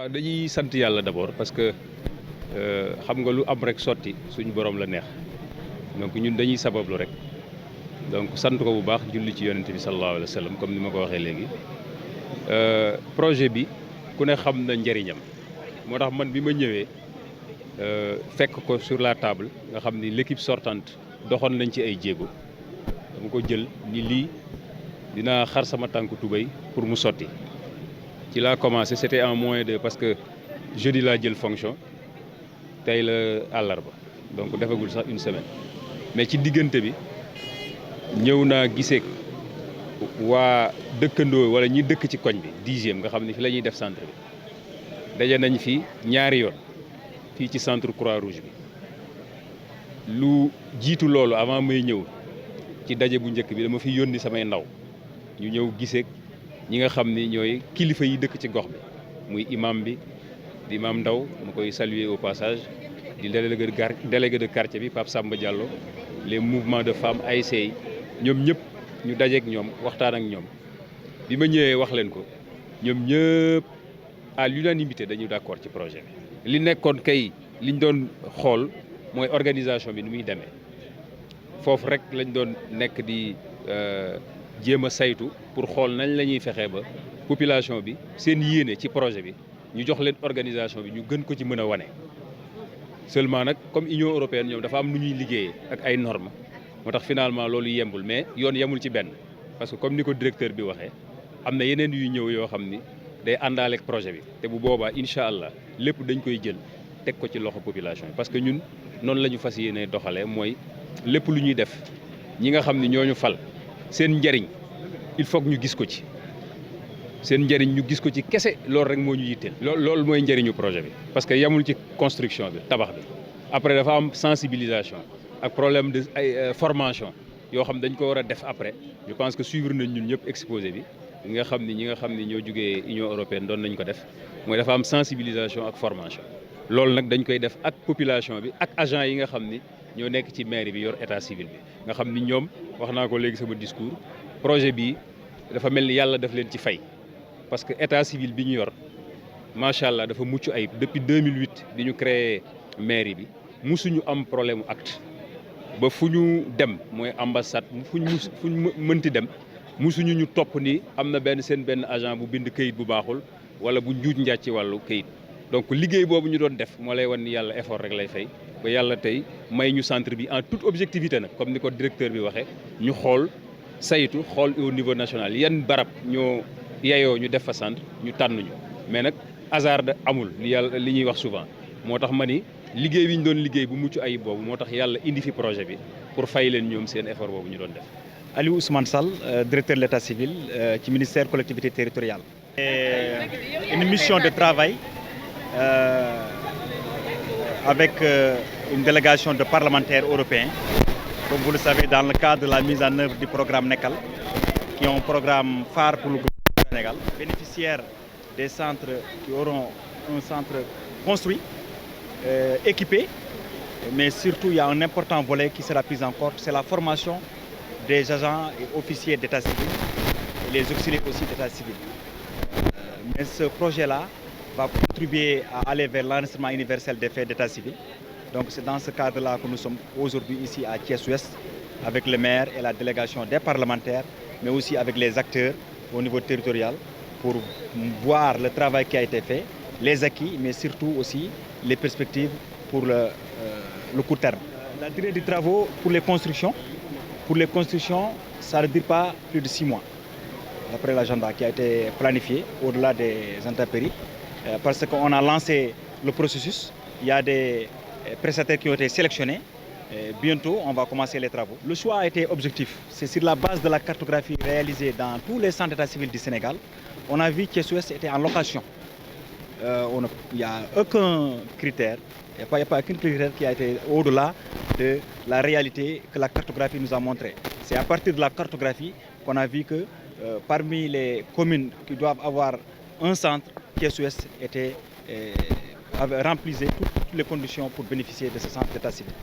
waaw dañuy sant yàlla d'abord parce que xam nga lu am rek sotti suñu borom la neex donc ñun dañuy sabablu rek donc sant ko bu baax julli ci yonent bi sallallahu alayhi wa sallam comme ni ma ko waxee léegi projet bi ku ne xam na njëriñam moo tax man bi ma ñëwee fekk ko sur la table nga xam ni l'équipe sortante doxoon nañ ci ay jéego dama ko jël ni lii dinaa xar sama tànku tubéy pour mu sotti ci laa commencé c'était en moins de parce que jeudi laa jël fonction tey la àllarba donc defagul sax une semaine mais ci diggante bi ñëw naa gisee waa dëkkandoo wala ñi dëkk ci koñ bi 10e nga xam ne fi la ñuy def centre bi daje nañ fi ñaari yoon fii ci centre Croix-Rouge bi lu jiitu loolu avant may ñëw ci daje bu njëkk bi dama fi yónni samay ndaw ñu ñëw gisee ñi nga xam ni ñooy kilifa yi dëkk ci gox bi muy imam bi di imam Ndaw ma koy saluer au passage di délégué de quartier bi Pape Samba Diallo les mouvements de femmes ASC yi ñoom ñëpp ñu dajeek ñoom waxtaan ak ñoom bi ma ñëwee wax leen ko ñoom ñëpp à l'unanimité dañu d'accord ci projet bi li nekkoon kay liñ doon xool mooy organisation bi ni muy demee foofu rek lañ doon nekk di jéem a saytu pour xool nañ la ñuy fexee ba population bi seen yéene ci projet bi ñu jox leen organisation bi ñu gën ko ci mën a wane. seulement nag comme Union européenne ñoom dafa am nu ñuy liggéeyee ak ay normes moo tax finalement loolu yembul mais yoon yemul ci benn parce que comme ni ko directeur bi waxee am na yeneen yuy ñëw yoo xam ni day àndaale ak projet bi te bu boobaa incha allah lépp dañ koy jël teg ko ci loxo population bi parce que ñun noonu la ñu fas yéene doxalee mooy lépp lu ñuy def ñi nga xam ni ñooñu fal seen njëriñ il faut que ñu gis ko ci seen njëriñ ñu gis ko ci kese loolu rek moo ñu yitteel. loolu mooy njëriñu projet bi parce que yemul ci construction bi tabax bi après dafa am sensibilisation ak problème de ay formation yoo xam dañ ko war a def après je pense que suivre nañ ñun ñëpp exposé bi ñi nga xam ni ñoo jugee Union européenne doon nañ ko def mooy dafa am sensibilisation ak formation. loolu nag dañ koy def ak population bi ak agent yi nga xam ni ñoo nekk ci mairie bi yor état civil bi nga xam ni ñoom wax naa ko léegi sama discours projet bi dafa mel ni yàlla daf leen ci fay. parce que état civil bi ñu yor macha allah dafa mucc ayib depuis 2008 bi ñu créé mairie bi musuñu am problème mu acte ba fu ñu dem mooy ambassade fu ñu mënti dem musuñu ñu topp ni am na seen benn agent bu bind këyit bu baaxul wala bu njuuj njaaj ci wàllu këyit. donc liggéey boobu ñu doon def moo lay wan ni yàlla effort rek lay fay ba yàlla tey may ñu centre bi en toute objectivité nag comme ni ko directeur bi waxee ñu xool saytu xool au niveau national yan barab ñoo. yayoo ñu def fa centre ñu tànn ñu mais nag hasard amul li ñuy wax souvent moo tax ma ni liggéey bi ñu doon liggéey bu mucc ayib boobu moo tax yàlla indi fi projet bi pour fay leen ñoom seen effort boobu ñu doon def. Aliou Ousmane Sall, directeur de l'état civil ci ministère collectivité territoriale. Une mission de travail avec une délégation de parlementaires européens, comme vous le savez, dans le cadre de la mise en œuvre du programme NECAL, qui est un programme phare pour le Sénégal, bénéficiaire des centres qui auront un centre construit, équipé, mais surtout il y a un important volet qui sera pris en compte, c'est la formation des agents et officiers d'état civil et les auxiliaires aussi d'état civil. Mais ce projet-là va contribuer à aller vers l'enregistrement universel des faits d'état civil. Donc c'est dans ce cadre-là que nous sommes aujourd'hui ici à Thiès-Ouest avec le maire et la délégation des parlementaires, mais aussi avec les acteurs au niveau territorial pour voir le travail qui a été fait, les acquis, mais surtout aussi les perspectives pour le court terme. La durée des travaux pour les constructions, ça ne dure pas plus de 6 mois, d'après l'agenda qui a été planifié au-delà des intempéries, parce qu'on a lancé le processus, il y a des prestataires qui ont été sélectionnés. Bientôt, on va commencer les travaux. Le choix a été objectif. C'est sur la base de la cartographie réalisée dans tous les centres d'état civil du Sénégal. On a vu que Thiès-Ouest était en location. Il n'y a aucun critère, il n'y a pas aucun critère qui a été au-delà de la réalité que la cartographie nous a montré. C'est à partir de la cartographie qu'on a vu que parmi les communes qui doivent avoir un centre, Thiès-Ouest remplissait toutes les conditions pour bénéficier de ce centre d'état civil.